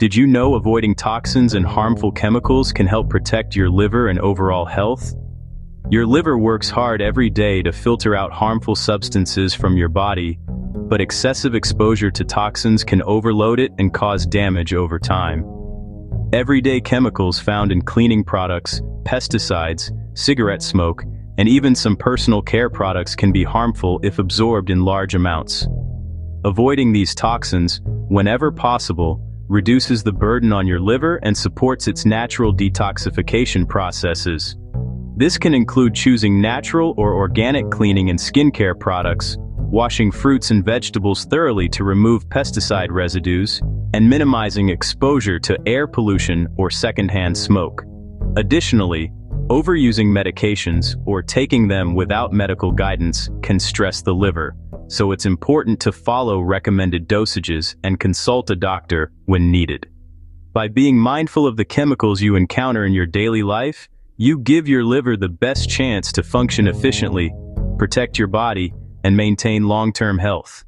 Did you know avoiding toxins and harmful chemicals can help protect your liver and overall health? Your liver works hard every day to filter out harmful substances from your body, but excessive exposure to toxins can overload it and cause damage over time. Everyday chemicals found in cleaning products, pesticides, cigarette smoke, and even some personal care products can be harmful if absorbed in large amounts. Avoiding these toxins, whenever possible, reduces the burden on your liver and supports its natural detoxification processes. This can include choosing natural or organic cleaning and skincare products, washing fruits and vegetables thoroughly to remove pesticide residues, and minimizing exposure to air pollution or secondhand smoke. Additionally, overusing medications or taking them without medical guidance can stress the liver, so it's important to follow recommended dosages and consult a doctor when needed. By being mindful of the chemicals you encounter in your daily life, you give your liver the best chance to function efficiently, protect your body, and maintain long-term health.